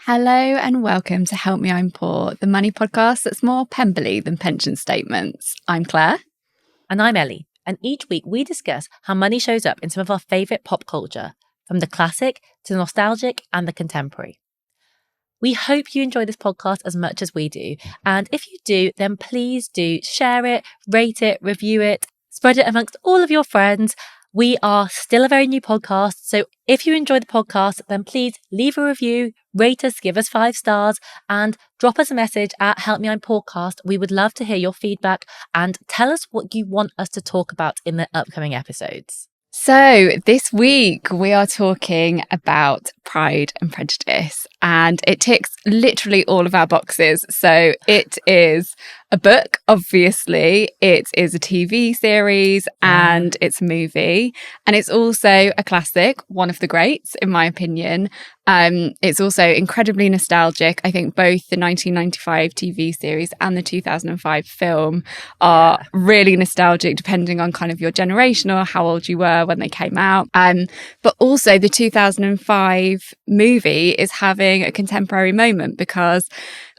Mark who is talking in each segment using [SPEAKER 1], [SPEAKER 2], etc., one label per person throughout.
[SPEAKER 1] Hello and welcome to Help Me I'm Poor, the money podcast that's more pemberley than pension statements. I'm Claire.
[SPEAKER 2] And I'm Ellie. And each week we discuss how money shows up in some of our favourite pop culture, from the classic to the nostalgic and the contemporary. We hope you enjoy this podcast as much as we do. And if you do, then please do share it, rate it, review it, spread it amongst all of your friends. We are still a very new podcast, so if you enjoy the podcast, then please leave a review, rate us, give us 5 stars, and drop us a message at Help Me I'm Podcast. We would love to hear your feedback and tell us what you want us to talk about in the upcoming episodes.
[SPEAKER 1] So this week we are talking about Pride and Prejudice, and it ticks literally all of our boxes. So it is a book, obviously, it is a TV series and it's a movie, and it's also a classic, one of the greats in my opinion. It's also incredibly nostalgic. I think both the 1995 TV series and the 2005 film are really nostalgic depending on kind of your generation or how old you were when they came out. But also the 2005 movie is having a contemporary moment because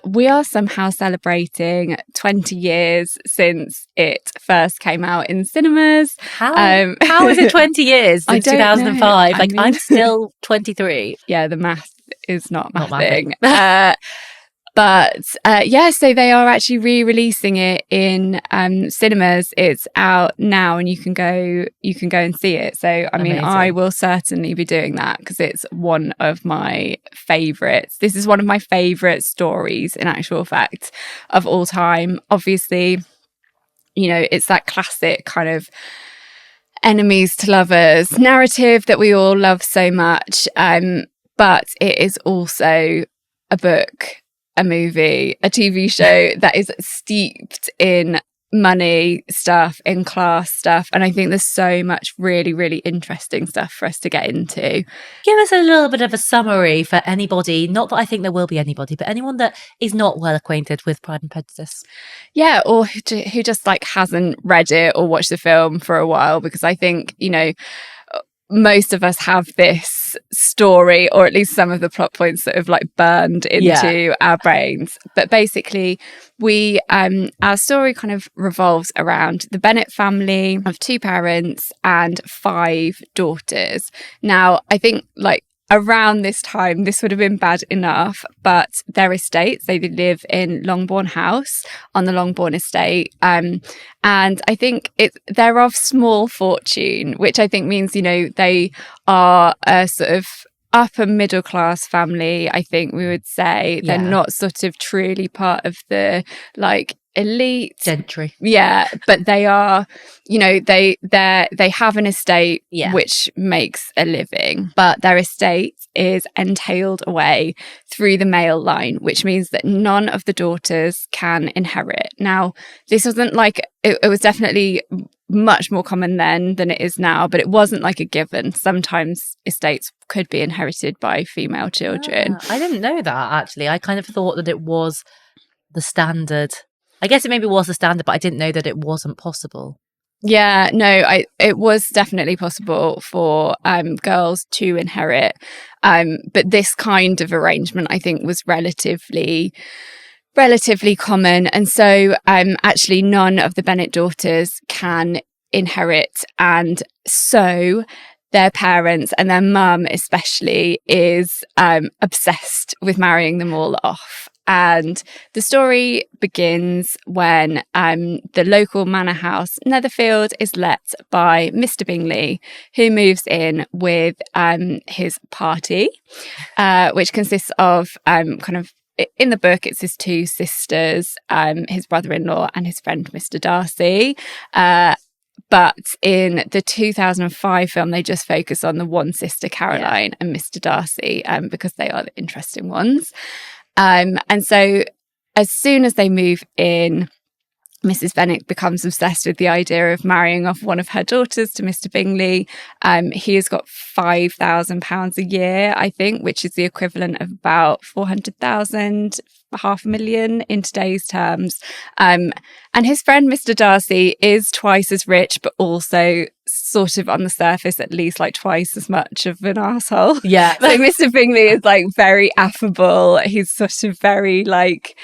[SPEAKER 1] we are somehow celebrating 20 years since it first came out in cinemas.
[SPEAKER 2] How is it 20 years since 2005? I'm still 23.
[SPEAKER 1] Yeah, the math is not mathing. So they are actually re-releasing it in cinemas. It's out now and you can go and see it. So I mean, I will certainly be doing that because it's one of my favourites. This is one of my favourite stories in actual fact of all time. Obviously, you know, it's that classic kind of enemies to lovers narrative that we all love so much. But it is also a book, a movie, a TV show that is steeped in money stuff, in class stuff. And I think there's so much really, really interesting stuff for us to get into.
[SPEAKER 2] Give us a little bit of a summary for anybody, not that I think there will be anybody, but anyone that is not well acquainted with Pride and Prejudice.
[SPEAKER 1] Yeah, or who just like hasn't read it or watched the film for a while, because I think, you know, most of us have this story, or at least some of the plot points that have like burned into our brains. But basically, our story kind of revolves around the Bennet family of 2 parents and 5 daughters. Now, I think like around this time, this would have been bad enough, but their estates, they live in Longbourn House on the Longbourn estate. And I think they're of small fortune, which I think means, you know, they are a sort of upper middle class family, I think we would say. They're not sort of truly part of the like elite
[SPEAKER 2] gentry,
[SPEAKER 1] but they are, you know, they have an estate which makes a living, but their estate is entailed away through the male line, which means that none of the daughters can inherit. Now, this wasn't like it was definitely much more common then than it is now, but it wasn't like a given. Sometimes estates could be inherited by female children.
[SPEAKER 2] I didn't know that, actually. I kind of thought that it was the standard. I guess it maybe was the standard, but I didn't know that it wasn't possible.
[SPEAKER 1] Yeah, no, it was definitely possible for girls to inherit. But this kind of arrangement, I think, was relatively common. And so actually none of the Bennet daughters can inherit. And so their parents, and their mum especially, is obsessed with marrying them all off. And the story begins when the local manor house, Netherfield, is let by Mr. Bingley, who moves in with his party, which consists of kind of, in the book, it's his 2 sisters, his brother-in-law and his friend, Mr. Darcy. But in the 2005 film, they just focus on the one sister, Caroline, and Mr. Darcy, because they are the interesting ones. And so as soon as they move in, Mrs. Bennet becomes obsessed with the idea of marrying off one of her daughters to Mr. Bingley. He has got £5,000 a year, I think, which is the equivalent of about 400,000, £500,000 in today's terms. And his friend, Mr. Darcy, is twice as rich, but also sort of on the surface, at least like twice as much of an arsehole.
[SPEAKER 2] Yeah.
[SPEAKER 1] So Mr. Bingley is like very affable. He's sort of very like...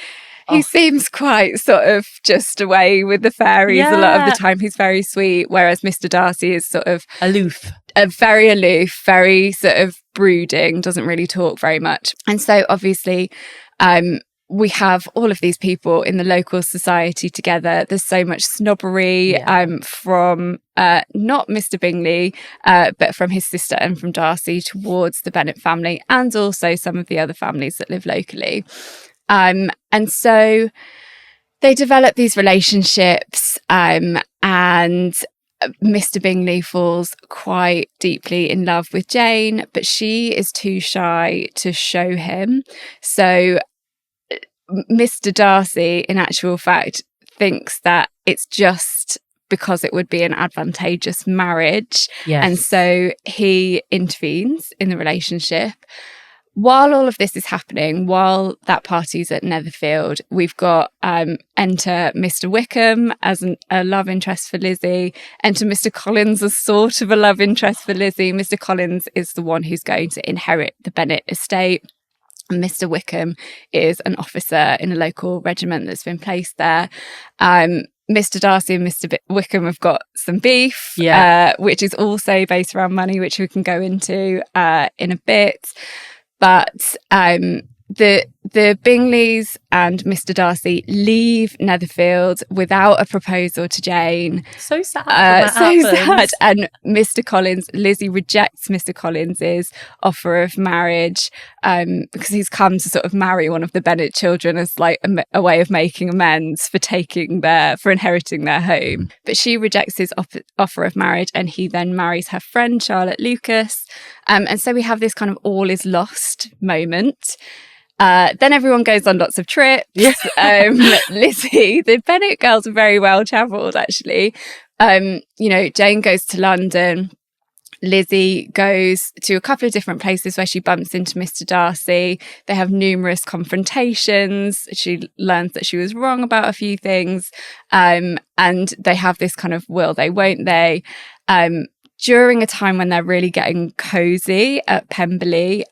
[SPEAKER 1] He seems quite sort of just away with the fairies a lot of the time. He's very sweet, whereas Mr. Darcy is sort of... very aloof, very sort of brooding, doesn't really talk very much. And so obviously we have all of these people in the local society together. There's so much snobbery from not Mr. Bingley, but from his sister and from Darcy towards the Bennet family, and also some of the other families that live locally. And so they develop these relationships, and Mr. Bingley falls quite deeply in love with Jane, but she is too shy to show him. So Mr. Darcy, in actual fact, thinks that it's just because it would be an advantageous marriage.
[SPEAKER 2] Yes.
[SPEAKER 1] And so he intervenes in the relationship. While all of this is happening, while that party's at Netherfield, we've got enter Mr. Wickham as a love interest for Lizzie, enter Mr. Collins as sort of a love interest for Lizzie. Mr. Collins is the one who's going to inherit the Bennet estate. And Mr. Wickham is an officer in a local regiment that's been placed there. Mr. Darcy and Mr. Wickham have got some beef, which is also based around money, which we can go into in a bit. But the Bingleys and Mr. Darcy leave Netherfield without a proposal to Jane.
[SPEAKER 2] So sad.
[SPEAKER 1] Sad. And Mr. Collins, Lizzie rejects Mr. Collins's offer of marriage because he's come to sort of marry one of the Bennet children as like a way of making amends for inheriting their home. But she rejects his offer of marriage, and he then marries her friend Charlotte Lucas. And so we have this kind of all is lost moment. Then everyone goes on lots of trips. Lizzie, the Bennet girls are very well travelled, actually. Jane goes to London. Lizzie goes to a couple of different places where she bumps into Mr. Darcy. They have numerous confrontations. She learns that she was wrong about a few things. And they have this kind of will they, won't they? During a time when they're really getting cosy at Pemberley,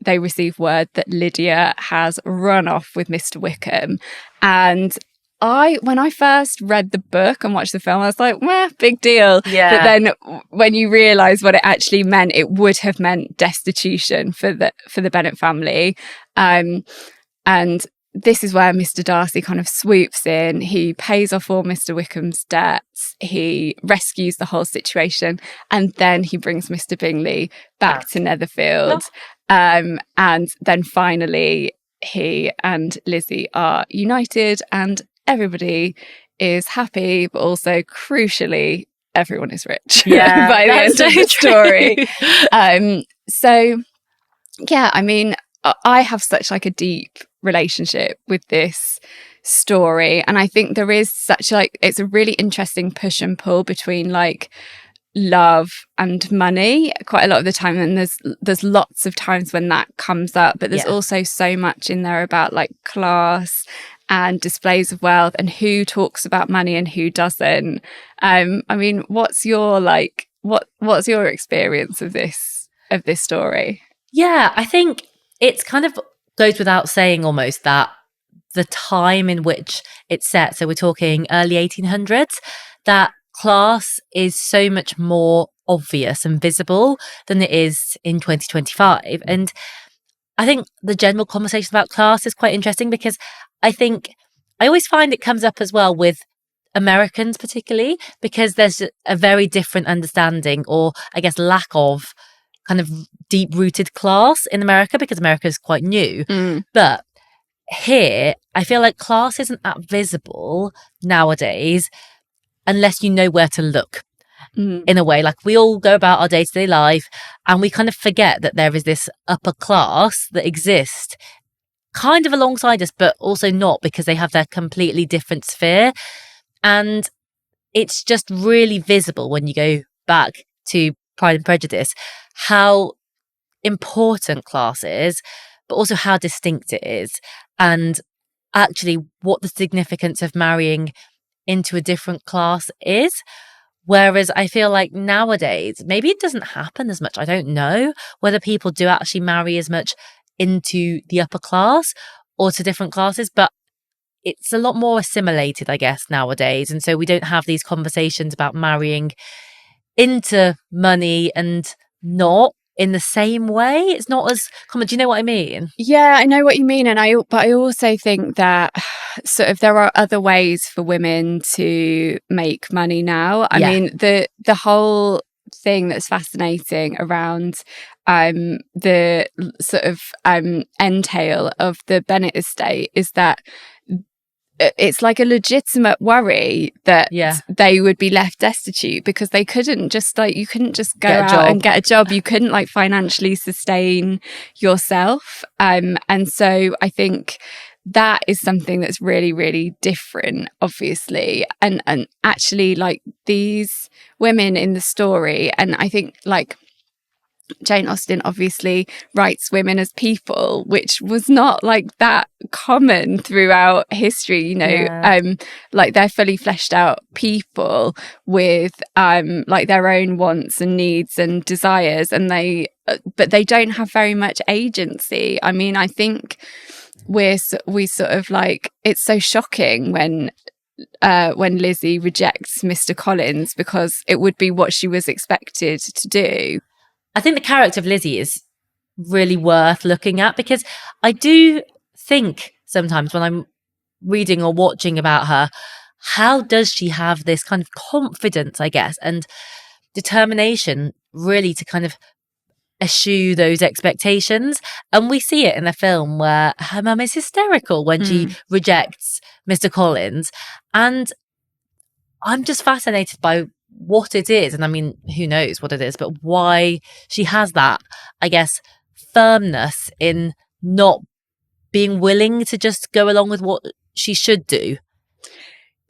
[SPEAKER 1] they receive word that Lydia has run off with Mr. Wickham. And when I first read the book and watched the film, I was like, well, big deal. Yeah. But then when you realise what it actually meant, it would have meant destitution for the Bennet family. And this is where Mr. Darcy kind of swoops in. He pays off all Mr. Wickham's debts. He rescues the whole situation. And then he brings Mr. Bingley back to Netherfield. And then finally, he and Lizzie are united and everybody is happy, but also crucially, everyone is rich by the end of the story. I have such like a deep relationship with this story, and I think there is such it's a really interesting push and pull between like love and money quite a lot of the time, and there's lots of times when that comes up, but there's also so much in there about like class and displays of wealth and who talks about money and who doesn't. What's your experience of this story?
[SPEAKER 2] I think it's kind of goes without saying almost that the time in which it's set, so we're talking early 1800s, that class is so much more obvious and visible than it is in 2025. And I think the general conversation about class is quite interesting because I always find it comes up as well with Americans particularly, because there's a very different understanding, or I guess lack of, kind of deep-rooted class in America, because America is quite new. But here, I feel like class isn't that visible nowadays unless you know where to look. In a way, like we all go about our day-to-day life and we kind of forget that there is this upper class that exists kind of alongside us, but also not, because they have their completely different sphere. And it's just really visible when you go back to Pride and Prejudice, how important class is, but also how distinct it is. And actually what the significance of marrying into a different class is. Whereas I feel like nowadays, maybe it doesn't happen as much. I don't know whether people do actually marry as much into the upper class or to different classes, but it's a lot more assimilated, I guess, nowadays. And so we don't have these conversations about marrying into money and not in the same way. It's not as common. Do you know what I mean?
[SPEAKER 1] Yeah, I know what you mean. But I also think that sort of there are other ways for women to make money now. I mean, the whole thing that's fascinating around the sort of entail of the Bennet estate is that it's like a legitimate worry that they would be left destitute, because they couldn't just you couldn't just go out and get a job. You couldn't financially sustain yourself. And so I think that is something that's really, really different, obviously. And actually these women in the story, and I think Jane Austen obviously writes women as people, which was not that common throughout history, they're fully fleshed out people with their own wants and needs and desires, and but they don't have very much agency. I mean, I think we sort of it's so shocking when Lizzie rejects Mr. Collins, because it would be what she was expected to do.
[SPEAKER 2] I think the character of Lizzie is really worth looking at, because I do think sometimes when I'm reading or watching about her, how does she have this kind of confidence, I guess, and determination really to kind of eschew those expectations? And we see it in the film where her mum is hysterical when she rejects Mr. Collins. And I'm just fascinated by what it is. And I mean, who knows what it is, but why she has that, I guess, firmness in not being willing to just go along with what she should do.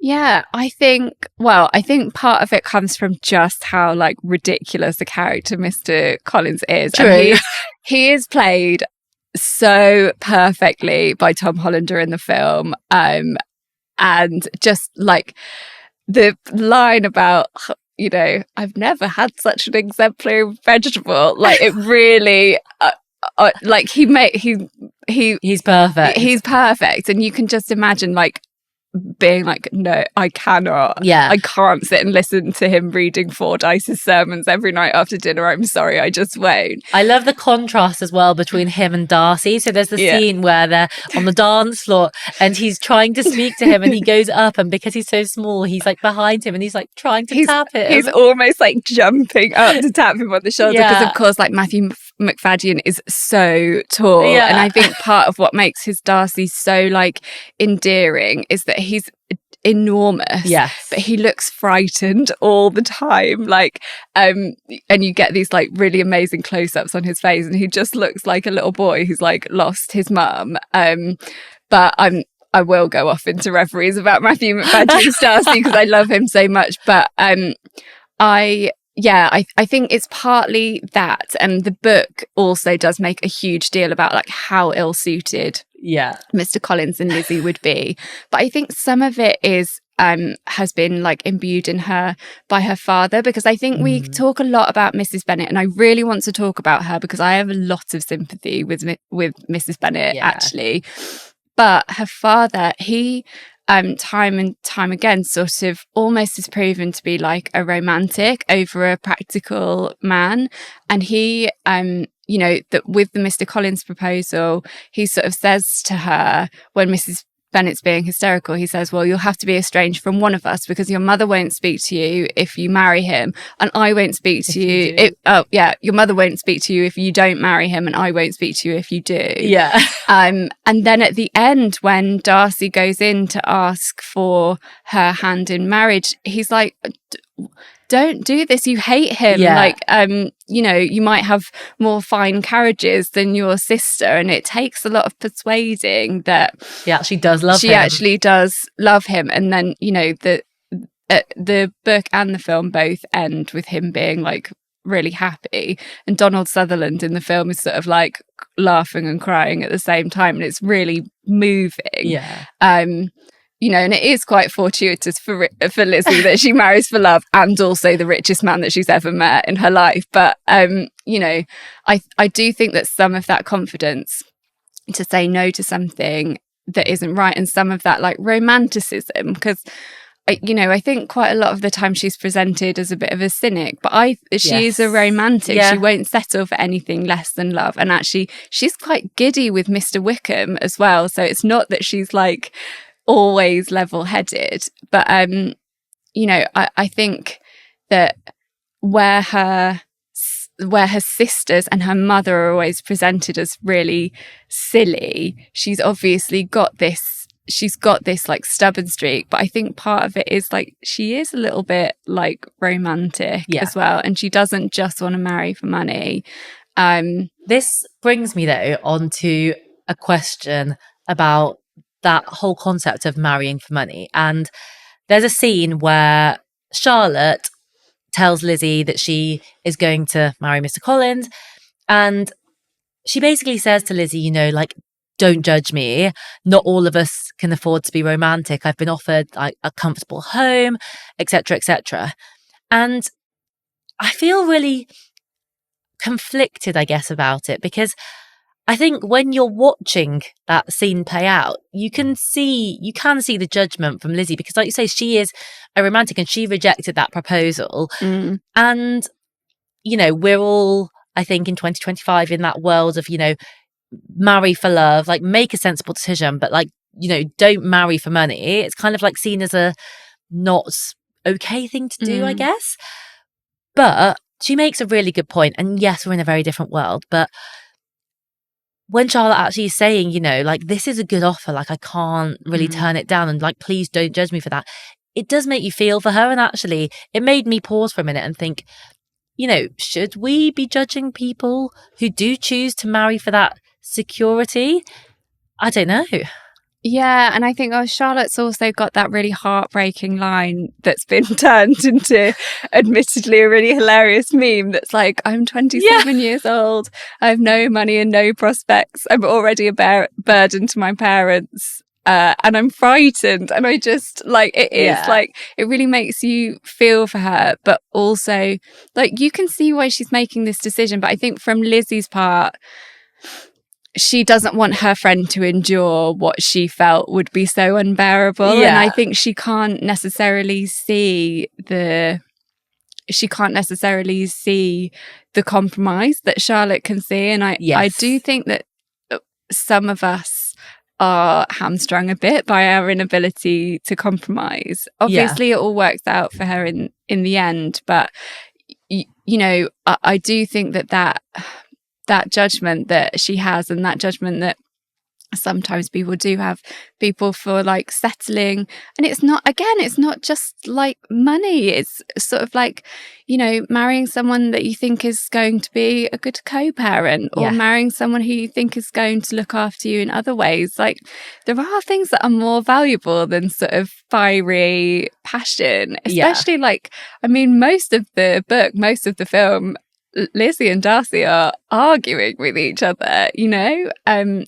[SPEAKER 1] Yeah, I think part of it comes from just how ridiculous the character Mr. Collins is.
[SPEAKER 2] True.
[SPEAKER 1] And he is played so perfectly by Tom Hollander in the film. And just the line about, I've never had such an exemplary vegetable. It really, he's perfect. He's perfect. And you can just imagine being no, I cannot.
[SPEAKER 2] Yeah.
[SPEAKER 1] I can't sit and listen to him reading Fordyce's sermons every night after dinner. I'm sorry, I just won't.
[SPEAKER 2] I love the contrast as well between him and Darcy. So there's the scene where they're on the dance floor and he's trying to speak to him, and he goes up, and because he's so small, he's behind him, and he's trying to tap him.
[SPEAKER 1] He's almost jumping up to tap him on the shoulder, because of course Matthew McFadden is so tall. And I think part of what makes his Darcy so endearing is that he's enormous, but he looks frightened all the time, and you get these really amazing close-ups on his face, and he just looks like a little boy who's lost his mum. But I will go off into reveries about Matthew McFadden's Darcy because I love him so much. But I think it's partly that, and the book also does make a huge deal about how ill-suited Mr. Collins and Lizzie would be. But I think some of it is has been imbued in her by her father, because I think we talk a lot about Mrs. Bennet, and I really want to talk about her because I have a lot of sympathy with Mrs. Bennet actually. But her father, he time and time again sort of almost is proven to be a romantic over a practical man. And he that with the Mr. Collins proposal, he sort of says to her, when Mrs. Bennet's being hysterical, he says, well, you'll have to be estranged from one of us, because your mother won't speak to you if you marry him, and I won't speak to you. Your mother won't speak to you if you don't marry him, and I won't speak to you if you do.
[SPEAKER 2] Yeah.
[SPEAKER 1] And then at the end, when Darcy goes in to ask for her hand in marriage, he's like, don't do this, you hate him. You might have more fine carriages than your sister, and it takes a lot of persuading that
[SPEAKER 2] she actually does love him.
[SPEAKER 1] She actually does love him. And then the book and the film both end with him being like really happy, and Donald Sutherland in the film is sort of like laughing and crying at the same time, and it's really moving. You know, and it is quite fortuitous for Lizzie that she marries for love and also the richest man that she's ever met in her life. But you know, I do think that some of that confidence to say no to something that isn't right, and some of that like romanticism, because you know, I think quite a lot of the time she's presented as a bit of a cynic, but she is a romantic. Yeah. She won't settle for anything less than love. And actually, she's quite giddy with Mr. Wickham as well. So it's not that she's like always level-headed. But, you know, I think that where her sisters and her mother are always presented as really silly, she's obviously got this like stubborn streak, but I think part of it is like she is a little bit like romantic as well, and she doesn't just want to marry for money.
[SPEAKER 2] This brings me though onto a question about that whole concept of marrying for money. And there's a scene where Charlotte tells Lizzie that she is going to marry Mr. Collins, and she basically says to Lizzie, you know, like, don't judge me. Not all of us can afford to be romantic. I've been offered like a comfortable home, etc., etc. And I feel really conflicted, I guess, about it, because I think when you're watching that scene play out, you can see the judgment from Lizzie, because like you say, she is a romantic and she rejected that proposal. And, you know, we're all, I think, in 2025 in that world of, you know, marry for love, like make a sensible decision, but like, you know, don't marry for money. It's kind of like seen as a not okay thing to do, I guess. But she makes a really good point. And yes, we're in a very different world, but when Charlotte actually is saying, you know, like, this is a good offer, like I can't really turn it down, and like, please don't judge me for that, it does make you feel for her. And actually it made me pause for a minute and think, you know, should we be judging people who do choose to marry for that security? I don't know.
[SPEAKER 1] Yeah, and I think Charlotte's also got that really heartbreaking line that's been turned into admittedly a really hilarious meme that's like, I'm 27 years old, I have no money and no prospects, I'm already a burden to my parents, and I'm frightened. And I just like, it is like, it really makes you feel for her, but also like you can see why she's making this decision. But I think from Lizzie's part, she doesn't want her friend to endure what she felt would be so unbearable. And I think she can't necessarily see the compromise that Charlotte can see. And I do think that some of us are hamstrung a bit by our inability to compromise. Obviously, it all works out for her in the end. But, you know, I do think that judgment that she has, and that judgment that sometimes people do have people for like settling, and it's not just like money, it's sort of like, you know, marrying someone that you think is going to be a good co-parent, or marrying someone who you think is going to look after you in other ways. Like, there are things that are more valuable than sort of fiery passion, especially like, I mean, most of the book, most of the film, Lizzie and Darcy are arguing with each other, you know?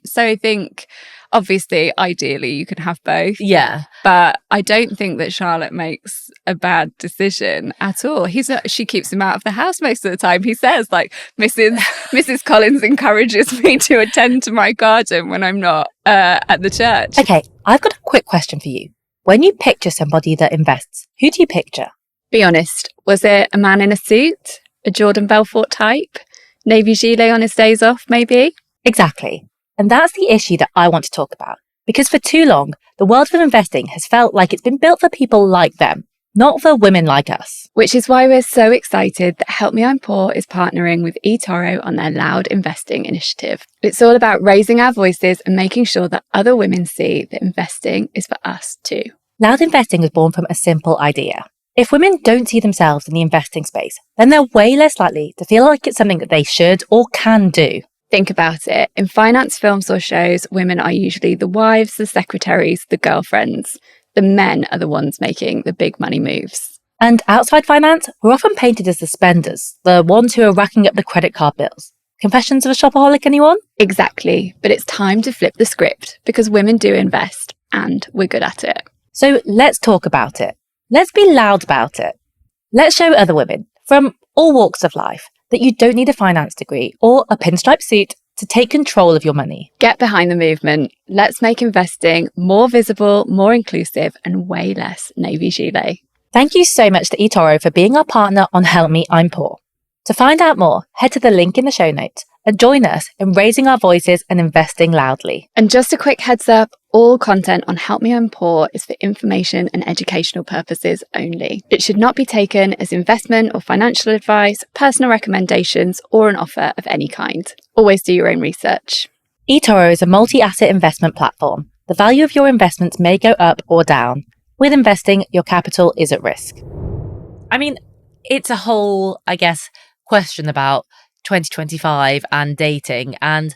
[SPEAKER 1] So I think, obviously, ideally, you can have both.
[SPEAKER 2] Yeah.
[SPEAKER 1] But I don't think that Charlotte makes a bad decision at all. She keeps him out of the house most of the time. He says, like, Mrs. Collins encourages me to attend to my garden when I'm not at the church.
[SPEAKER 2] Okay, I've got a quick question for you. When you picture somebody that invests, who do you picture?
[SPEAKER 1] Be honest, was it a man in a suit? A Jordan Belfort type? Navy gilet on his days off, maybe?
[SPEAKER 2] Exactly. And that's the issue that I want to talk about. Because for too long, the world of investing has felt like it's been built for people like them, not for women like us.
[SPEAKER 1] Which is why we're so excited that Help Me I'm Poor is partnering with eToro on their Loud Investing initiative. It's all about raising our voices and making sure that other women see that investing is for us too.
[SPEAKER 2] Loud Investing was born from a simple idea. If women don't see themselves in the investing space, then they're way less likely to feel like it's something that they should or can do.
[SPEAKER 1] Think about it. In finance films or shows, women are usually the wives, the secretaries, the girlfriends. The men are the ones making the big money moves.
[SPEAKER 2] And outside finance, we're often painted as the spenders, the ones who are racking up the credit card bills. Confessions of a shopaholic, anyone?
[SPEAKER 1] Exactly. But it's time to flip the script because women do invest and we're good at it.
[SPEAKER 2] So let's talk about it. Let's be loud about it. Let's show other women from all walks of life that you don't need a finance degree or a pinstripe suit to take control of your money.
[SPEAKER 1] Get behind the movement. Let's make investing more visible, more inclusive, and way less Navy gilet.
[SPEAKER 2] Thank you so much to eToro for being our partner on Help Me, I'm Poor. To find out more, head to the link in the show notes and join us in raising our voices and investing loudly.
[SPEAKER 1] And just a quick heads up, all content on Help Me I'm Poor is for information and educational purposes only. It should not be taken as investment or financial advice, personal recommendations, or an offer of any kind. Always do your own research.
[SPEAKER 2] eToro is a multi-asset investment platform. The value of your investments may go up or down. With investing, your capital is at risk. I mean, it's a whole, I guess, question about 2025 and dating, and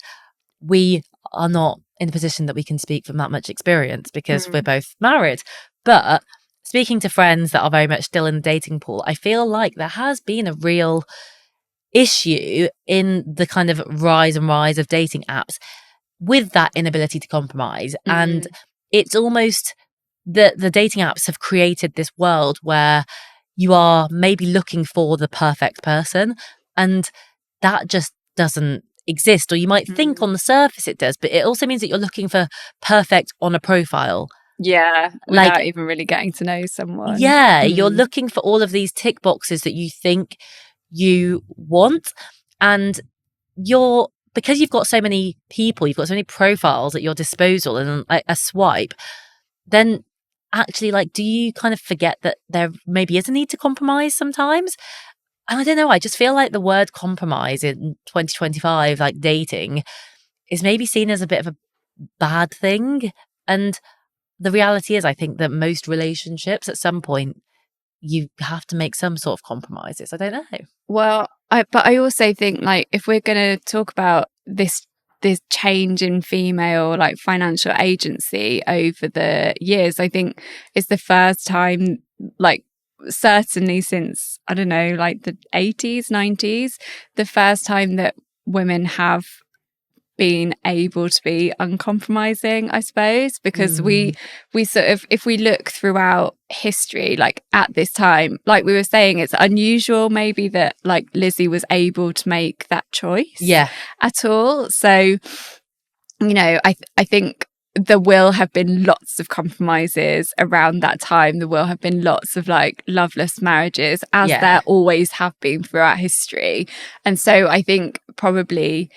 [SPEAKER 2] we are not in a position that we can speak from that much experience because we're both married. But speaking to friends that are very much still in the dating pool, I feel like there has been a real issue in the kind of rise of dating apps with that inability to compromise. And it's almost the dating apps have created this world where you are maybe looking for the perfect person, and that just doesn't exist. Or you might think on the surface it does, but it also means that you're looking for perfect on a profile.
[SPEAKER 1] Yeah, without even really getting to know someone.
[SPEAKER 2] Yeah, you're looking for all of these tick boxes that you think you want, and because you've got so many people, you've got so many profiles at your disposal and a swipe, then actually, do you kind of forget that there maybe is a need to compromise sometimes? And I don't know, I just feel like the word compromise in 2025, dating, is maybe seen as a bit of a bad thing. And the reality is, I think that most relationships at some point, you have to make some sort of compromises. I don't know.
[SPEAKER 1] Well, but I also think if we're going to talk about this change in female financial agency over the years, I think it's the first time certainly since I don't know the 80s 90s, the first time that women have been able to be uncompromising, I suppose, because we sort of, if we look throughout history, at this time, we were saying, it's unusual maybe that Lizzie was able to make that choice at all. So, I think there will have been lots of compromises around that time. There will have been lots of loveless marriages, as there always have been throughout history. And so I think probably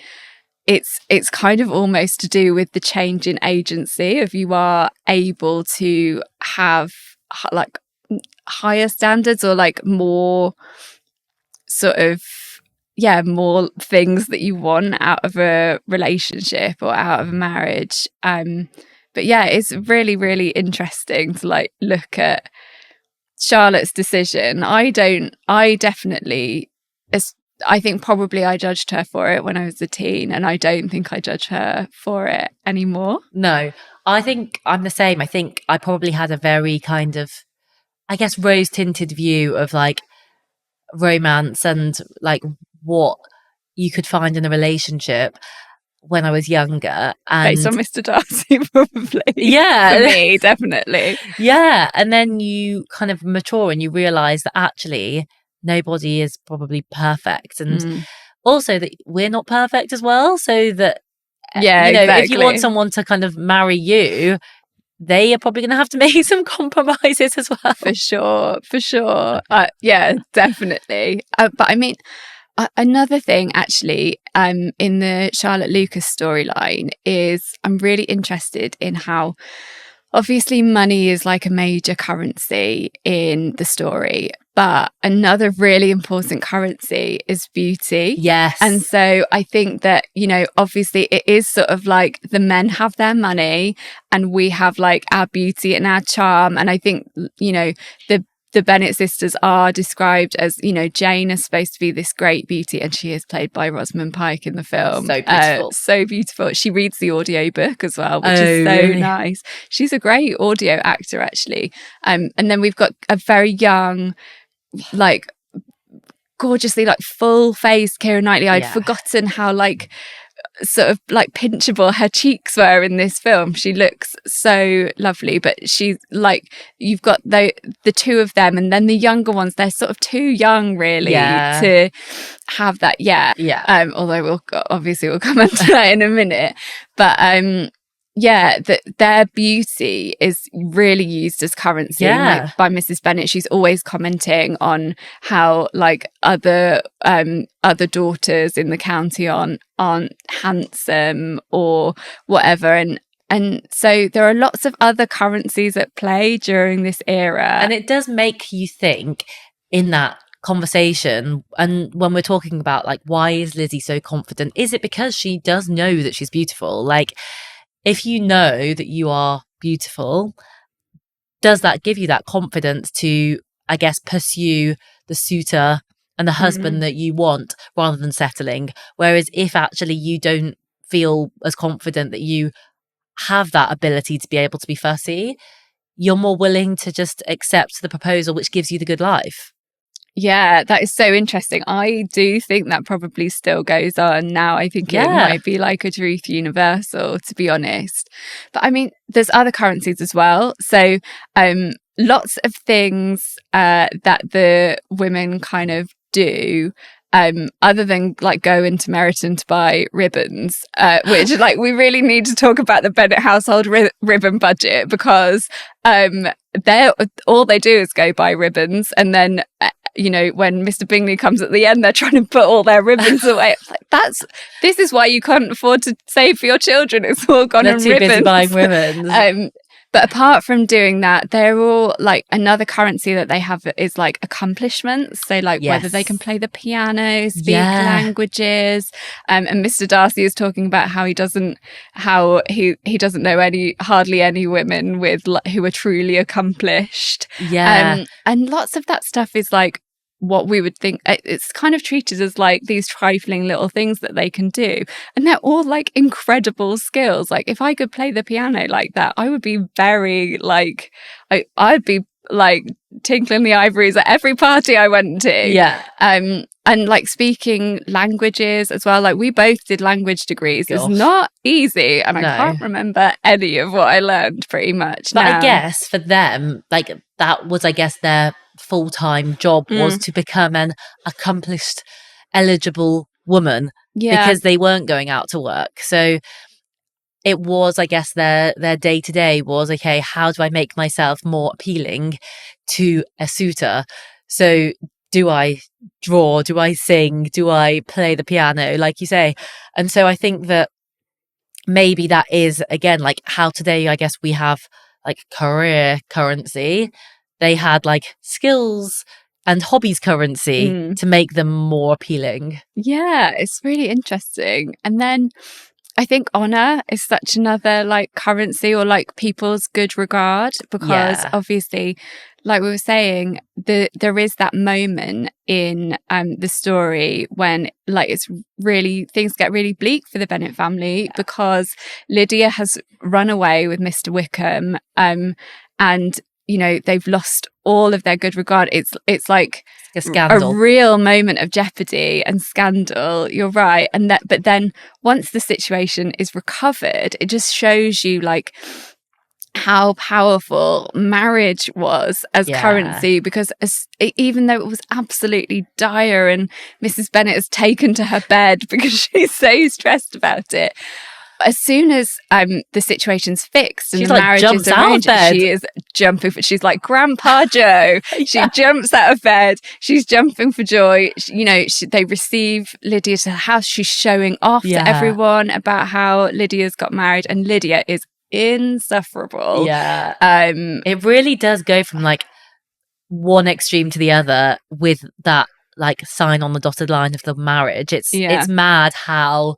[SPEAKER 1] it's kind of almost to do with the change in agency of you are able to have higher standards or more sort of more things that you want out of a relationship or out of a marriage. But it's really, really interesting to look at Charlotte's decision. I think probably I judged her for it when I was a teen, and I don't think I judge her for it anymore.
[SPEAKER 2] No, I think I'm the same. I think I probably had a very kind of, I guess, rose-tinted view of romance and what you could find in a relationship when I was younger. And
[SPEAKER 1] based on Mr. Darcy, probably.
[SPEAKER 2] Yeah.
[SPEAKER 1] For me, definitely.
[SPEAKER 2] Yeah. And then you kind of mature and you realise that actually nobody is probably perfect. And also that we're not perfect as well. So that,
[SPEAKER 1] exactly.
[SPEAKER 2] If you want someone to kind of marry you, they are probably going to have to make some compromises as well.
[SPEAKER 1] For sure. Yeah, definitely. But I mean, another thing actually in the Charlotte Lucas storyline is I'm really interested in how obviously money is a major currency in the story, but another really important currency is beauty.
[SPEAKER 2] Yes.
[SPEAKER 1] And so I think that, obviously it is sort of the men have their money and we have our beauty and our charm. And I think, the the Bennet sisters are described as, you know, Jane is supposed to be this great beauty, and she is played by Rosamund Pike in the film.
[SPEAKER 2] So beautiful.
[SPEAKER 1] So beautiful. She reads the audiobook as well, which is so
[SPEAKER 2] really?
[SPEAKER 1] nice. She's a great audio actor, actually. And then we've got a very young, like, gorgeously, like, full-faced Keira Knightley. I'd forgotten how, like, sort of like pinchable her cheeks were in this film. She looks so lovely, but she's like, you've got the two of them, and then the younger ones, they're sort of too young really to have that although we'll come on to that in a minute, but that their beauty is really used as currency. Like, by Mrs. Bennet, she's always commenting on how, like, other daughters in the county aren't handsome or whatever, and so there are lots of other currencies at play during this era,
[SPEAKER 2] and it does make you think in that conversation. And when we're talking about, like, why is Lizzie so confident, is it because she does know that she's beautiful? Like, if you know that you are beautiful, does that give you that confidence to, I guess, pursue the suitor and the husband that you want rather than settling? Whereas if actually you don't feel as confident that you have that ability to be able to be fussy, you're more willing to just accept the proposal which gives you the good life.
[SPEAKER 1] Yeah, that is so interesting. I do think that probably still goes on now. I think it might be like a truth universal, to be honest. But I mean, there's other currencies as well. So lots of things that the women kind of do, other than, like, go into Meriton to buy ribbons, which, like, we really need to talk about the Bennet household ribbon budget, because all they do is go buy ribbons, and then you know, when Mr. Bingley comes at the end, they're trying to put all their ribbons away. It's like, this is why you can't afford to save for your children. It's all gone on ribbons.
[SPEAKER 2] They're too busy buying ribbons.
[SPEAKER 1] But apart from doing that, they're all, like, another currency that they have is, like, accomplishments. So, like, whether they can play the piano, speak languages. And Mr. Darcy is talking about how he doesn't know hardly any women who are truly accomplished.
[SPEAKER 2] Yeah.
[SPEAKER 1] And lots of that stuff is, like, what we would think, it's kind of treated as, like, these trifling little things that they can do, and they're all, like, incredible skills. Like, if I could play the piano like that, I would be very, like, I'd be, like, tinkling the ivories at every party I went to. And, like, speaking languages as well. Like, we both did language degrees. It's not easy, and I can't remember any of what I learned, pretty much.
[SPEAKER 2] But I guess for them, like, that was, I guess, their full-time job was to become an accomplished, eligible woman, because they weren't going out to work. So it was, I guess, their day-to-day was, okay, how do I make myself more appealing to a suitor? So do I draw? Do I sing? Do I play the piano, like you say? And so I think that maybe that is, again, like how today, I guess, we have, like, career currency. They had, like, skills and hobbies currency to make them more appealing. Yeah,
[SPEAKER 1] it's really interesting. And then I think honour is such another, like, currency, or, like, people's good regard, because obviously, like we were saying, there is that moment in the story when, like, it's really, things get really bleak for the Bennet family because Lydia has run away with Mr. Wickham, and, you know, they've lost all of their good regard. It's like
[SPEAKER 2] a scandal,
[SPEAKER 1] a real moment of jeopardy and scandal. You're right. But then once the situation is recovered, it just shows you, like, how powerful marriage was as currency, because even though it was absolutely dire and Mrs. Bennet is taken to her bed because she's so stressed about it, as soon as the situation's fixed and
[SPEAKER 2] she's,
[SPEAKER 1] the
[SPEAKER 2] like,
[SPEAKER 1] marriage is arranged, she is jumping for, she's like Grandpa Joe. She jumps out of bed. She's jumping for joy. They receive Lydia to the house. She's showing off to everyone about how Lydia's got married, and Lydia is insufferable.
[SPEAKER 2] It really does go from, like, one extreme to the other with that, like, sign on the dotted line of the marriage. It's mad how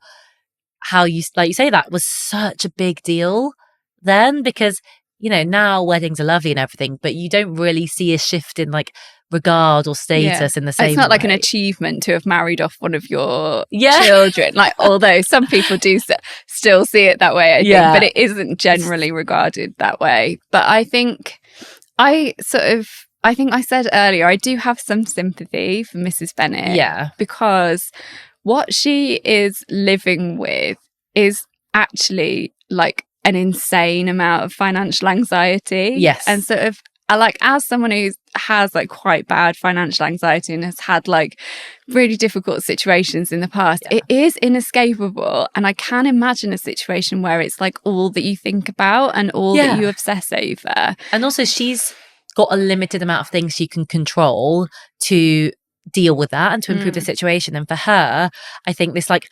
[SPEAKER 2] you, like you say, that was such a big deal then, because now weddings are lovely and everything, but you don't really see a shift in like regard or status in the same way.
[SPEAKER 1] It's not like an achievement to have married off one of your children, like, although some people do still see it that way, I think, but it isn't generally regarded that way. But I think I said earlier, I do have some sympathy for Mrs. Bennet, because what she is living with is actually like an insane amount of financial anxiety.
[SPEAKER 2] Yes.
[SPEAKER 1] And sort of, like, as someone who has like quite bad financial anxiety and has had like really difficult situations in the past, it is inescapable. And I can imagine a situation where it's like all that you think about and all that you obsess over.
[SPEAKER 2] And also she's got a limited amount of things she can control to deal with that and to improve the situation. And for her, I think this like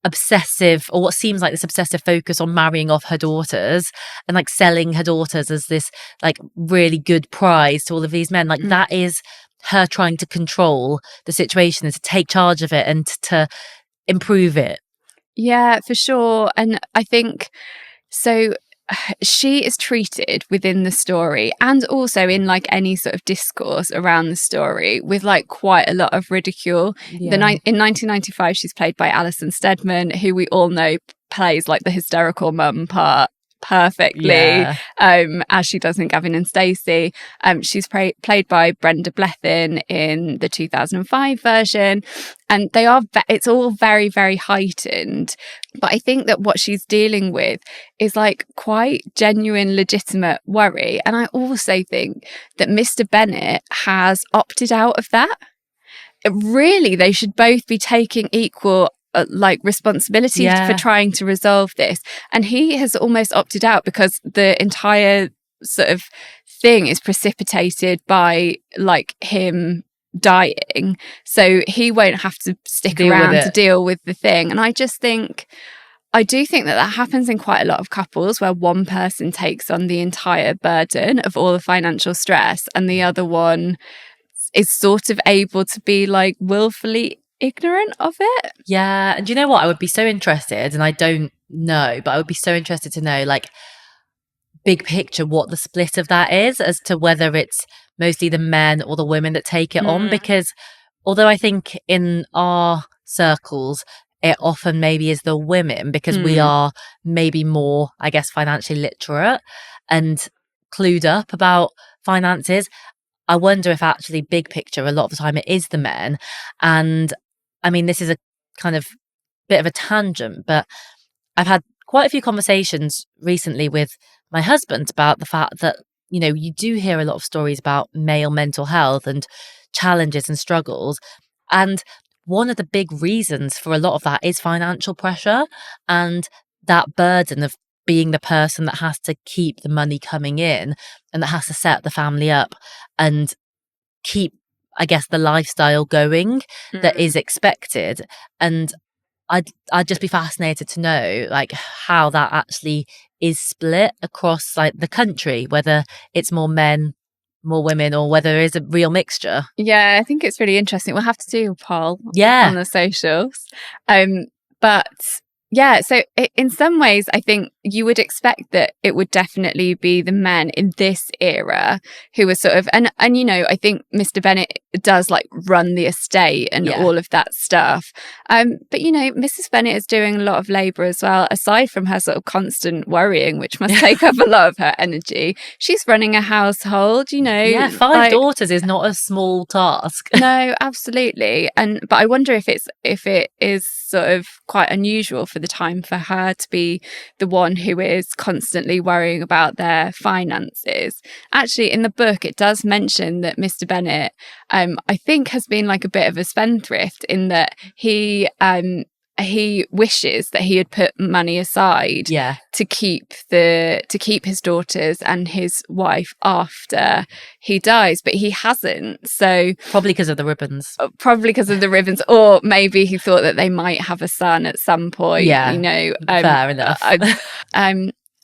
[SPEAKER 2] obsessive, or what seems like this obsessive focus on marrying off her daughters and like selling her daughters as this like really good prize to all of these men, like that is her trying to control the situation and to take charge of it and to improve it.
[SPEAKER 1] Yeah, for sure. And I think so she is treated within the story and also in like any sort of discourse around the story with like quite a lot of ridicule. In 1995 she's played by Alison Steadman, who we all know plays like the hysterical mum part perfectly, as she does in Gavin and Stacey. She's played by Brenda Blethyn in the 2005 version, and it's all very, very heightened. But I think that what she's dealing with is like quite genuine, legitimate worry. And I also think that Mr. Bennet has opted out of that. Really, they should both be taking equal like responsibility for trying to resolve this. And he has almost opted out because the entire sort of thing is precipitated by like him dying. So he won't have to stick around to deal with the thing. And I do think that happens in quite a lot of couples where one person takes on the entire burden of all the financial stress and the other one is sort of able to be like willfully ignorant of it.
[SPEAKER 2] Yeah. And do you know what? I would be so interested, and I don't know, but I would be so interested to know, like, big picture, what the split of that is, as to whether it's mostly the men or the women that take it on. Because although I think in our circles, it often maybe is the women, because we are maybe more, I guess, financially literate and clued up about finances. I wonder if actually big picture, a lot of the time it is the men. And I mean, this is a kind of bit of a tangent, but I've had quite a few conversations recently with my husband about the fact that, you know, you do hear a lot of stories about male mental health and challenges and struggles. And one of the big reasons for a lot of that is financial pressure and that burden of being the person that has to keep the money coming in and that has to set the family up and keep, I guess, the lifestyle going that is expected. And I'd just be fascinated to know, like, how that actually is split across like the country, whether it's more men, more women, or whether there is a real mixture.
[SPEAKER 1] Yeah, I think it's really interesting. We'll have to do a poll on the socials. But yeah, so in some ways, I think you would expect that it would definitely be the men in this era who are sort of, and you know, I think Mr. Bennet does like run the estate and all of that stuff. But you know, Mrs. Bennet is doing a lot of labour as well, aside from her sort of constant worrying, which must take up a lot of her energy. She's running a household, you know.
[SPEAKER 2] Yeah, 5 daughters is not a small task.
[SPEAKER 1] No, absolutely. But I wonder if it is sort of quite unusual for the time for her to be the one who is constantly worrying about their finances. Actually, in the book, it does mention that Mr. Bennet, I think, has been like a bit of a spendthrift in that he wishes that he had put money aside to keep his daughters and his wife after he dies, but he hasn't. So
[SPEAKER 2] probably because of the ribbons.
[SPEAKER 1] Or maybe he thought that they might have a son at some point. Yeah, you know,
[SPEAKER 2] fair enough.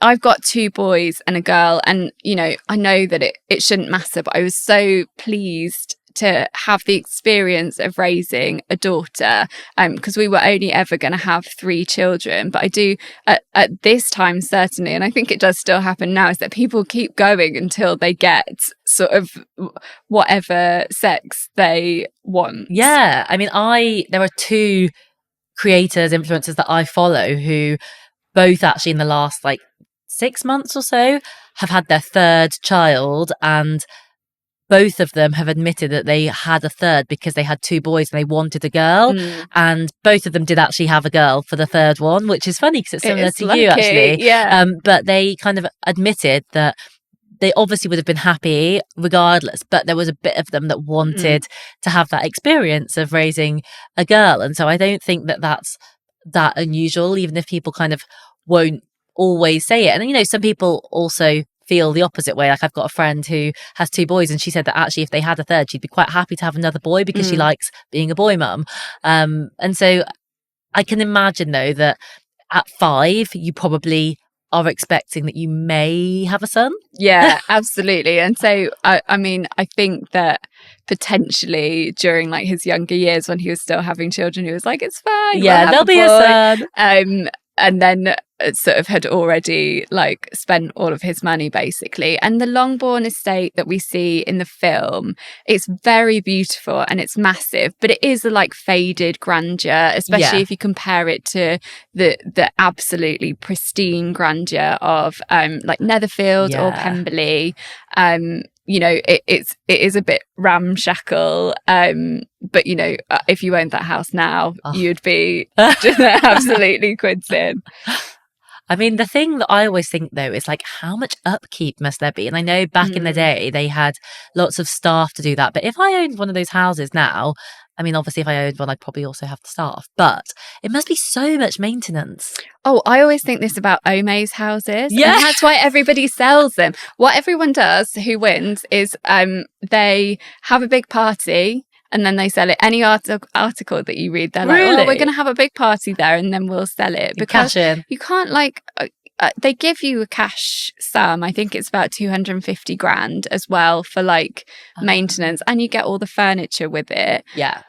[SPEAKER 1] I've got 2 boys and a girl, and you know, I know that it shouldn't matter, but I was so pleased to have the experience of raising a daughter, because we were only ever going to have 3 children. But I do at this time, certainly, and I think it does still happen now, is that people keep going until they get sort of whatever sex they want.
[SPEAKER 2] Yeah. I mean, there are 2 creators, influencers that I follow who both actually in the last like 6 months or so have had their 3rd child, and both of them have admitted that they had a 3rd because they had 2 boys and they wanted a girl. And both of them did actually have a girl for the 3rd one, which is funny because it's similar to you actually.
[SPEAKER 1] Yeah.
[SPEAKER 2] But they kind of admitted that they obviously would have been happy regardless, but there was a bit of them that wanted to have that experience of raising a girl. And so I don't think that that's that unusual, even if people kind of won't always say it. And, you know, some people also feel the opposite way. Like I've got a friend who has 2 boys, and she said that actually if they had a 3rd, she'd be quite happy to have another boy because she likes being a boy mum. And so I can imagine though that at 5, you probably are expecting that you may have a son.
[SPEAKER 1] Yeah, absolutely. And so, I mean, I think that potentially during like his younger years when he was still having children, he was like, it's fine.
[SPEAKER 2] Yeah, there'll be a son.
[SPEAKER 1] And then sort of had already like spent all of his money basically. And the Longbourn estate that we see in the film, it's very beautiful and it's massive, but it is a like faded grandeur, especially if you compare it to the absolutely pristine grandeur of like Netherfield or Pemberley. You know, it is a bit ramshackle, but you know, if you owned that house now, you'd be absolutely quids in.
[SPEAKER 2] I mean, the thing that I always think though is like, how much upkeep must there be? And I know back in the day they had lots of staff to do that, but if I owned one of those houses now, I mean, obviously if I owned one, I'd probably also have the staff, but it must be so much maintenance.
[SPEAKER 1] Oh, I always think this about Ome's houses.
[SPEAKER 2] Yeah.
[SPEAKER 1] And that's why everybody sells them. What everyone does who wins is they have a big party and then they sell it. Any article that you read, they're like, oh, we're going to have a big party there and then we'll sell it. Because
[SPEAKER 2] cash in.
[SPEAKER 1] You can't like... they give you a cash sum. I think it's about 250 grand as well for like maintenance, and you get all the furniture with it.
[SPEAKER 2] Yeah.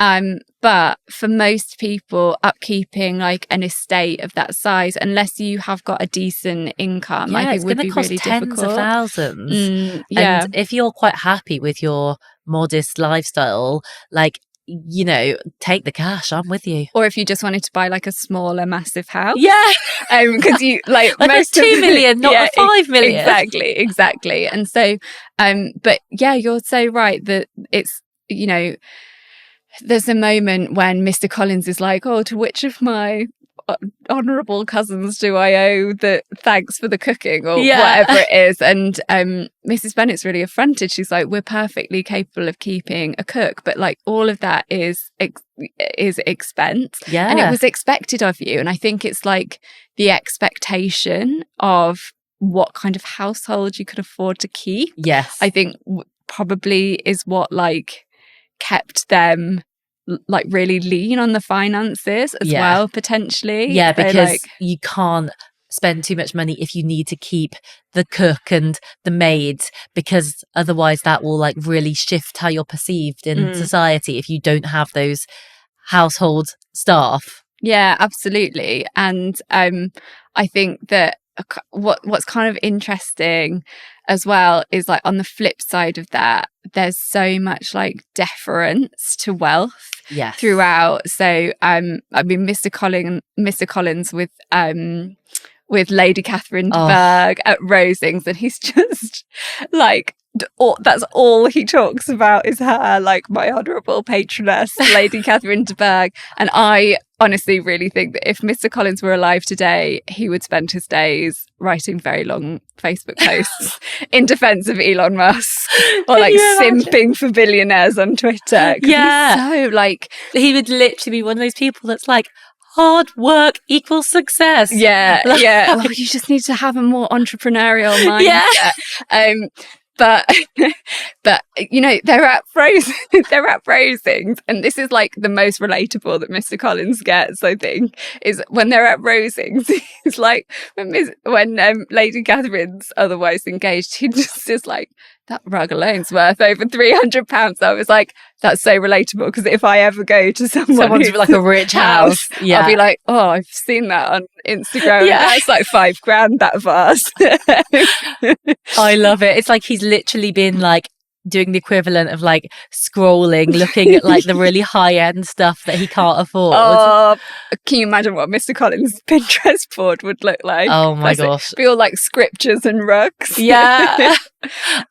[SPEAKER 1] But for most people, upkeeping like an estate of that size, unless you have got a decent income, I think would be really difficult.
[SPEAKER 2] Tens of thousands.
[SPEAKER 1] Yeah.
[SPEAKER 2] And if you're quite happy with your modest lifestyle, like, you know, take the cash. I'm with you.
[SPEAKER 1] Or if you just wanted to buy like a smaller, massive house.
[SPEAKER 2] Yeah.
[SPEAKER 1] Because you like
[SPEAKER 2] most 2 million, not a 5 million.
[SPEAKER 1] Exactly. And so, but yeah, you're so right that it's, you know, there's a moment when Mr. Collins is like, oh, to which of my honourable cousins do I owe the thanks for the cooking or whatever it is? And Mrs. Bennet's really affronted. She's like, we're perfectly capable of keeping a cook, but like all of that is expense.
[SPEAKER 2] Yeah.
[SPEAKER 1] And it was expected of you. And I think it's like the expectation of what kind of household you could afford to keep.
[SPEAKER 2] Yes.
[SPEAKER 1] I think probably is what like kept them like really lean on the finances as well, potentially.
[SPEAKER 2] Yeah, because you can't spend too much money if you need to keep the cook and the maids, because otherwise that will like really shift how you're perceived in society if you don't have those household staff.
[SPEAKER 1] Yeah, absolutely. And I think that what's kind of interesting as well is like on the flip side of that, there's so much like deference to wealth throughout. So I mean, Mr. Collins with Lady Catherine de Bourgh at Rosings, and he's just like, that's all he talks about is her, like, my honourable patroness, Lady Catherine de Bourgh. And I honestly really think that if Mr. Collins were alive today, he would spend his days writing very long Facebook posts in defence of Elon Musk, or like simping for billionaires on Twitter.
[SPEAKER 2] Yeah.
[SPEAKER 1] So like,
[SPEAKER 2] he would literally be one of those people that's like, hard work equals success.
[SPEAKER 1] Yeah. Well, you just need to have a more entrepreneurial mindset. Yeah. But you know, they're at Rosings, and this is like the most relatable that Mr. Collins gets, I think, is when they're at Rosings. He's like, when Lady Catherine's otherwise engaged, he just is like, that rug alone's worth over £300. I was like, that's so relatable, because if I ever go to someone's
[SPEAKER 2] like a rich house,
[SPEAKER 1] I'll be like, oh, I've seen that on Instagram. Yeah. That's like £5,000, that vase.
[SPEAKER 2] I love it. It's like he's literally been like doing the equivalent of like scrolling, looking at like the really high end stuff that he can't afford.
[SPEAKER 1] Oh, can you imagine what Mr. Collins' Pinterest board would look like?
[SPEAKER 2] Oh my gosh.
[SPEAKER 1] Feel like scriptures and rugs.
[SPEAKER 2] Yeah.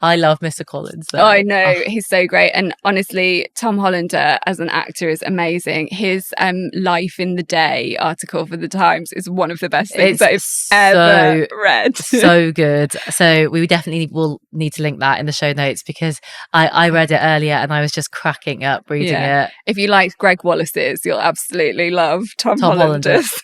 [SPEAKER 2] I love Mr. Collins though.
[SPEAKER 1] Oh, I know. He's so great. And honestly, Tom Hollander as an actor is amazing. His Life in the Day article for the Times is one of the best things I've ever read.
[SPEAKER 2] So good. So we definitely will need to link that in the show notes, because I read it earlier and I was just cracking up reading it.
[SPEAKER 1] If you like Greg Wallace's, you'll absolutely love Tom Hollander's.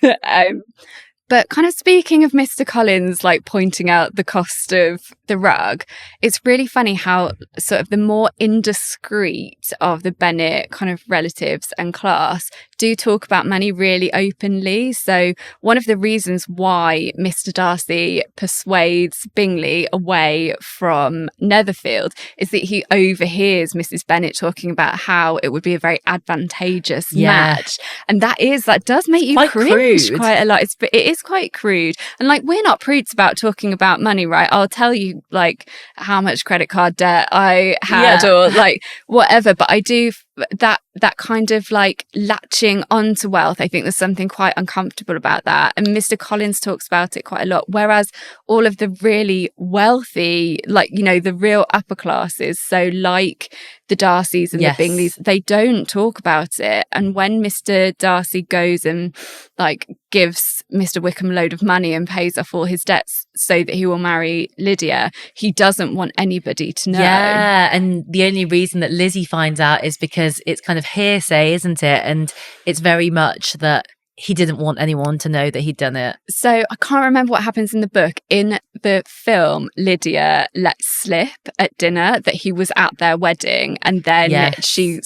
[SPEAKER 1] But kind of speaking of Mr. Collins, like pointing out the cost of the rug, it's really funny how sort of the more indiscreet of the Bennet kind of relatives and class do talk about money really openly. So one of the reasons why Mr. Darcy persuades Bingley away from Netherfield is that he overhears Mrs. Bennet talking about how it would be a very advantageous match. And that does make you cringe quite a lot. It is quite crude. And like, we're not prudes about talking about money, right? I'll tell you like how much credit card debt I had or like whatever. But I do that kind of like latching onto wealth. I think there's something quite uncomfortable about that. And Mr. Collins talks about it quite a lot. Whereas all of the really wealthy, like, you know, the real upper classes, so like the Darcys and the Bingleys, they don't talk about it. And when Mr. Darcy goes and like gives Mr. Wickham a load of money and pays off all his debts so that he will marry Lydia, he doesn't want anybody to know.
[SPEAKER 2] Yeah, and the only reason that Lizzie finds out is because it's kind of hearsay, isn't it? And it's very much that he didn't want anyone to know that he'd done it.
[SPEAKER 1] So I can't remember what happens in the book. In the film, Lydia lets slip at dinner that he was at their wedding, and then she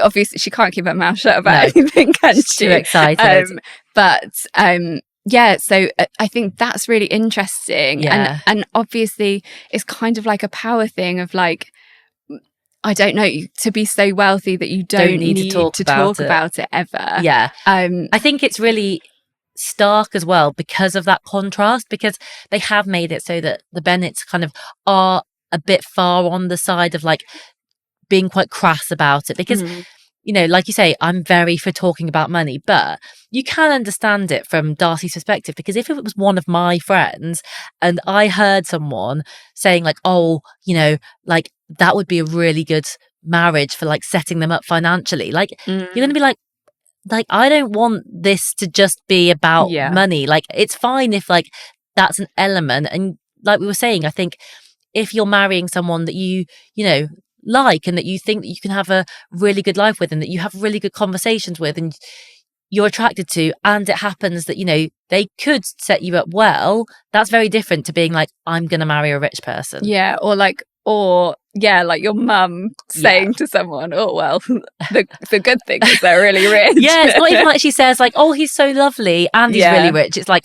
[SPEAKER 1] obviously she can't keep her mouth shut about anything, can she?
[SPEAKER 2] Too excited.
[SPEAKER 1] So I think that's really interesting.
[SPEAKER 2] Yeah.
[SPEAKER 1] And obviously it's kind of like a power thing of like, I don't know, to be so wealthy that you don't need to talk about it ever.
[SPEAKER 2] Yeah. I think it's really stark as well because of that contrast, because they have made it so that the Bennets kind of are a bit far on the side of like being quite crass about it, because you know, like you say, I'm very for talking about money, but you can understand it from Darcy's perspective, because if it was one of my friends and I heard someone saying like, oh, you know, like that would be a really good marriage for like setting them up financially, like you're going to be like, I don't want this to just be about money. Like, it's fine if like that's an element. And like we were saying, I think if you're marrying someone that you know, like, and that you think that you can have a really good life with, and that you have really good conversations with, and you're attracted to, and it happens that, you know, they could set you up well, that's very different to being like, I'm going to marry a rich person.
[SPEAKER 1] Yeah. Like your mum saying to someone, oh, well, the good thing is they're really rich.
[SPEAKER 2] Yeah, it's not even like she says like, oh, he's so lovely and he's really rich. It's like,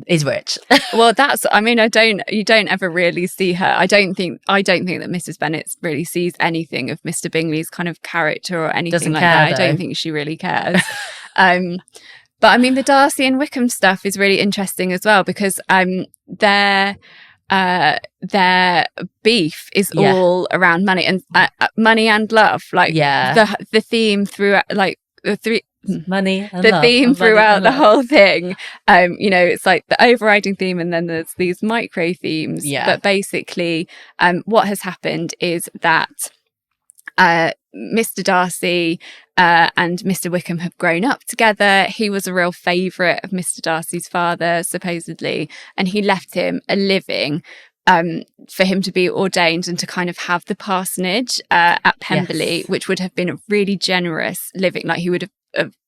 [SPEAKER 2] is rich.
[SPEAKER 1] Well, you don't ever really see her. I don't think that Mrs. Bennet really sees anything of Mr. Bingley's kind of character or anything like that.
[SPEAKER 2] Though.
[SPEAKER 1] I don't think she really cares. But I mean, the Darcy and Wickham stuff is really interesting as well, because their beef is all around money and love. Like the theme throughout, like the three.
[SPEAKER 2] Money and
[SPEAKER 1] the
[SPEAKER 2] love.
[SPEAKER 1] theme
[SPEAKER 2] and
[SPEAKER 1] throughout the whole thing, you know, it's like the overriding theme, and then there's these micro themes. But basically what has happened is that Mr. Darcy and Mr. Wickham have grown up together. He was a real favourite of Mr. Darcy's father, supposedly, and he left him a living for him to be ordained and to kind of have the parsonage at Pemberley, which would have been a really generous living. Like, he would have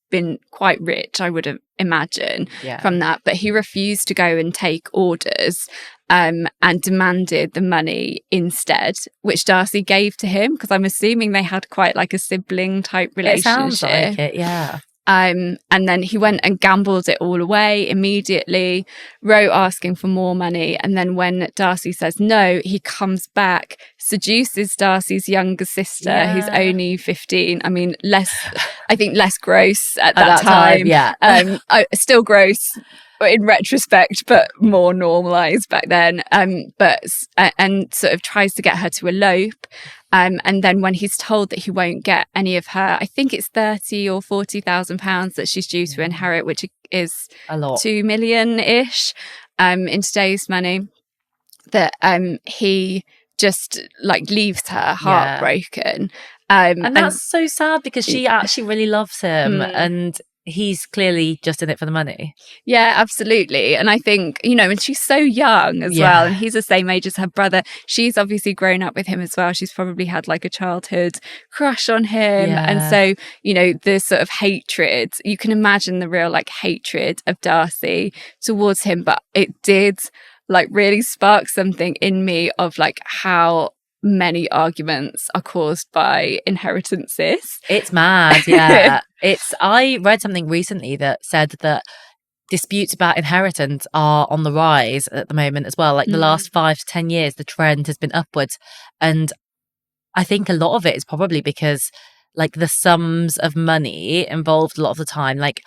[SPEAKER 1] been quite rich, I would have imagined, from that. But he refused to go and take orders and demanded the money instead, which Darcy gave to him, because I'm assuming they had quite like a sibling type relationship.
[SPEAKER 2] It sounds like it, yeah.
[SPEAKER 1] And then he went and gambled it all away immediately, wrote asking for more money. And then when Darcy says no, he comes back, seduces Darcy's younger sister, who's only 15. I mean, I think less gross at that time.
[SPEAKER 2] Yeah.
[SPEAKER 1] Still gross in retrospect, but more normalized back then. And sort of tries to get her to elope. And then when he's told that he won't get any of her, I think it's £30,000 or £40,000 that she's due to inherit, which is
[SPEAKER 2] a lot,
[SPEAKER 1] 2 million-ish in today's money, that he just like leaves her heartbroken.
[SPEAKER 2] And that's so sad because she actually really loves him and he's clearly just in it for the money.
[SPEAKER 1] Yeah, absolutely. And I think, and she's so young as well. And he's the same age as her brother. She's obviously grown up with him as well. She's probably had like a childhood crush on him. Yeah. And so, the sort of hatred, you can imagine the real like hatred of Darcy towards him. But it did like really spark something in me of like how many arguments are caused by inheritances.
[SPEAKER 2] It's mad, yeah. I read something recently that said that disputes about inheritance are on the rise at the moment as well. Like the last 5 to 10 years, the trend has been upwards. And I think a lot of it is probably because like the sums of money involved a lot of the time, like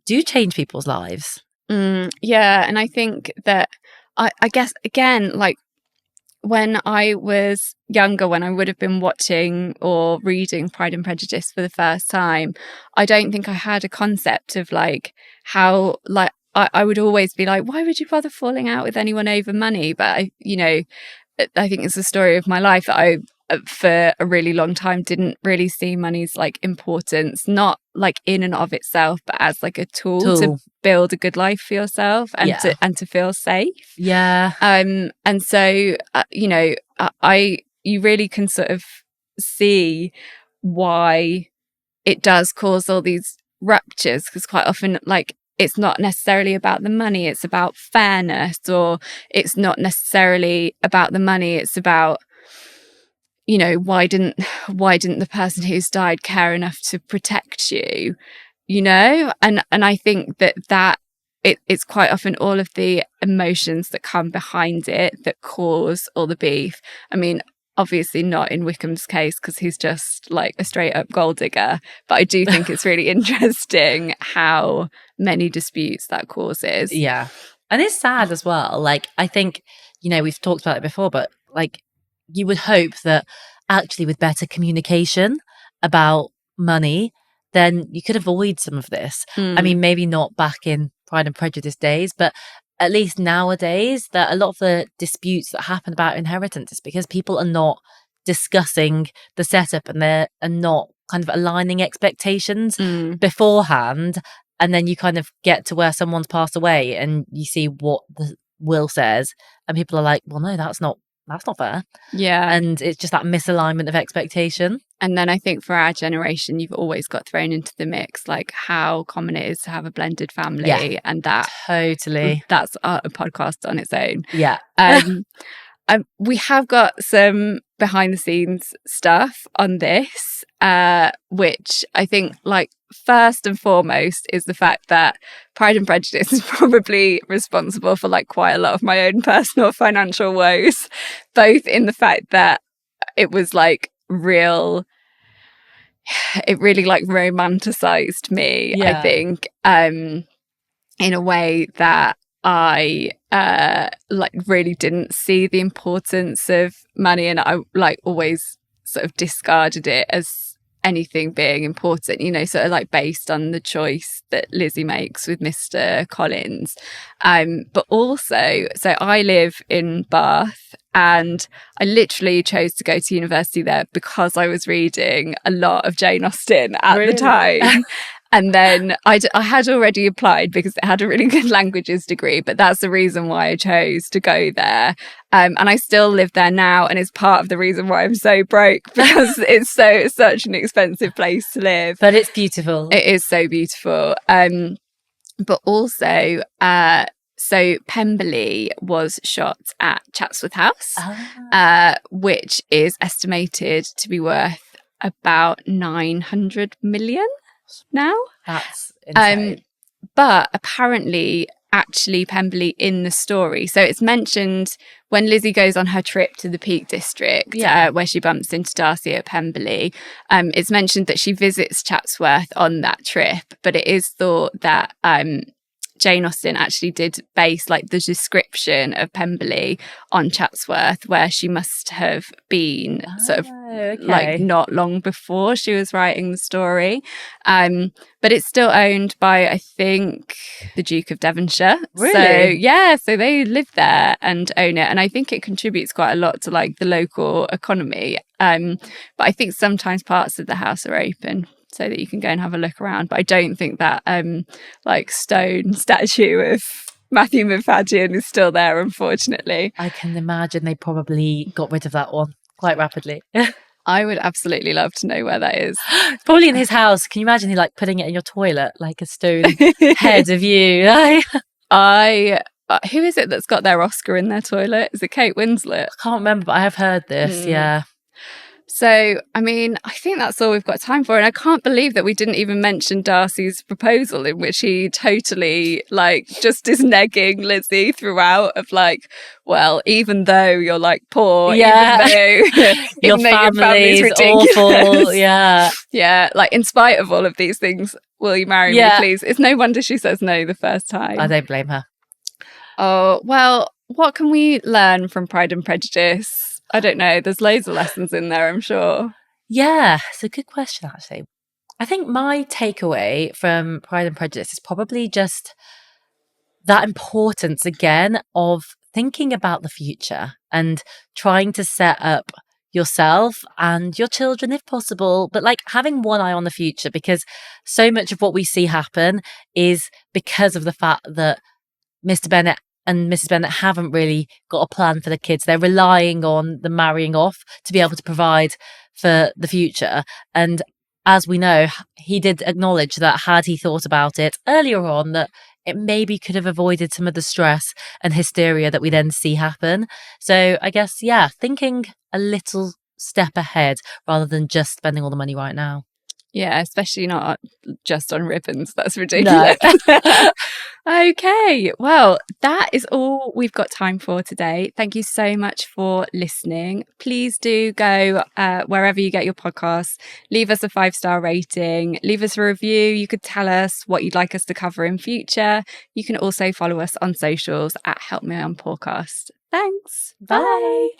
[SPEAKER 2] do change people's lives.
[SPEAKER 1] Yeah. And I think that I guess, again, like, when I was younger, when I would have been watching or reading Pride and Prejudice for the first time, I don't think I had a concept of like how, like, I would always be like, why would you bother falling out with anyone over money? But I think it's the story of my life that I, for a really long time, didn't really see money's like importance, not like in and of itself, but as like a tool. To build a good life for yourself and to feel safe.
[SPEAKER 2] Yeah.
[SPEAKER 1] And so you really can sort of see why it does cause all these ruptures, because quite often like it's not necessarily about the money, it's about fairness, or it's not necessarily about the money, it's about why didn't the person who's died care enough to protect you, and I think that it's quite often all of the emotions that come behind it that cause all the beef. I mean, obviously not in Wickham's case because he's just like a straight up gold digger, but I do think it's really interesting how many disputes that causes.
[SPEAKER 2] Yeah. And it's sad as well. Like, I think, we've talked about it before, but like, you would hope that actually with better communication about money, then you could avoid some of this. I mean, maybe not back in Pride and Prejudice days, but at least nowadays, that a lot of the disputes that happen about inheritance is because people are not discussing the setup and they're not kind of aligning expectations beforehand. And then you kind of get to where someone's passed away and you see what the will says and people are like, well, no, that's not fair.
[SPEAKER 1] Yeah.
[SPEAKER 2] And it's just that misalignment of expectation.
[SPEAKER 1] And then I think for our generation, you've always got thrown into the mix, like how common it is to have a blended family. Yeah, and that's a podcast on its own.
[SPEAKER 2] Yeah.
[SPEAKER 1] We have got some behind the scenes stuff on this, which I think like first and foremost is the fact that Pride and Prejudice is probably responsible for like quite a lot of my own personal financial woes, both in the fact that it was like it really like romanticized me, I think, in a way that I like really didn't see the importance of money, and I like always sort of discarded it as anything being important, sort of like based on the choice that Lizzie makes with Mr. Collins. But also, so I live in Bath and I literally chose to go to university there because I was reading a lot of Jane Austen at the time. And then I had already applied because it had a really good languages degree, but that's the reason why I chose to go there. And I still live there now, and it's part of the reason why I'm so broke, because it's such an expensive place to live.
[SPEAKER 2] But it's beautiful.
[SPEAKER 1] It is so beautiful. But also, so Pemberley was shot at Chatsworth House, which is estimated to be worth about 900 million. now.
[SPEAKER 2] That's insane.
[SPEAKER 1] But apparently, actually, Pemberley in the story. So it's mentioned when Lizzie goes on her trip to the Peak District, where she bumps into Darcy at Pemberley. It's mentioned that she visits Chatsworth on that trip, but it is thought that Jane Austen actually did base like the description of Pemberley on Chatsworth, where she must have been sort of like not long before she was writing the story. But it's still owned by, I think, the Duke of Devonshire.
[SPEAKER 2] Really?
[SPEAKER 1] So they live there and own it. And I think it contributes quite a lot to like the local economy. But I think sometimes parts of the house are open so that you can go and have a look around. But I don't think that like stone statue of Matthew Macfadyen is still there, unfortunately.
[SPEAKER 2] I can imagine they probably got rid of that one quite rapidly.
[SPEAKER 1] I would absolutely love to know where that is.
[SPEAKER 2] It's probably in his house. Can you imagine he like putting it in your toilet like a stone head of you?
[SPEAKER 1] Who is it that's got their Oscar in their toilet? Is it Kate Winslet?
[SPEAKER 2] I can't remember, but I have heard this. Yeah.
[SPEAKER 1] So, I mean, I think that's all we've got time for. And I can't believe that we didn't even mention Darcy's proposal, in which he totally, like, just is negging Lizzie throughout of like, well, even though you're like poor, even though
[SPEAKER 2] your family's
[SPEAKER 1] ridiculous.
[SPEAKER 2] Awful. Yeah.
[SPEAKER 1] Yeah. Like, in spite of all of these things, will you marry me, please? It's no wonder she says no the first time.
[SPEAKER 2] I don't blame her.
[SPEAKER 1] Oh, well, what can we learn from Pride and Prejudice? I don't know. There's loads of lessons in there, I'm sure.
[SPEAKER 2] Yeah, it's a good question, actually. I think my takeaway from Pride and Prejudice is probably just that importance, again, of thinking about the future and trying to set up yourself and your children if possible, but like having one eye on the future, because so much of what we see happen is because of the fact that Mr. Bennet and Mrs. Bennet haven't really got a plan for the kids. They're relying on the marrying off to be able to provide for the future. And as we know, he did acknowledge that had he thought about it earlier on, that it maybe could have avoided some of the stress and hysteria that we then see happen. So I guess, thinking a little step ahead rather than just spending all the money right now.
[SPEAKER 1] Yeah, especially not just on ribbons. That's ridiculous. No. Okay, well, that is all we've got time for today. Thank you so much for listening. Please do go wherever you get your podcasts. Leave us a 5-star rating. Leave us a review. You could tell us what you'd like us to cover in future. You can also follow us on socials at Help Me On Podcast. Thanks.
[SPEAKER 2] Bye.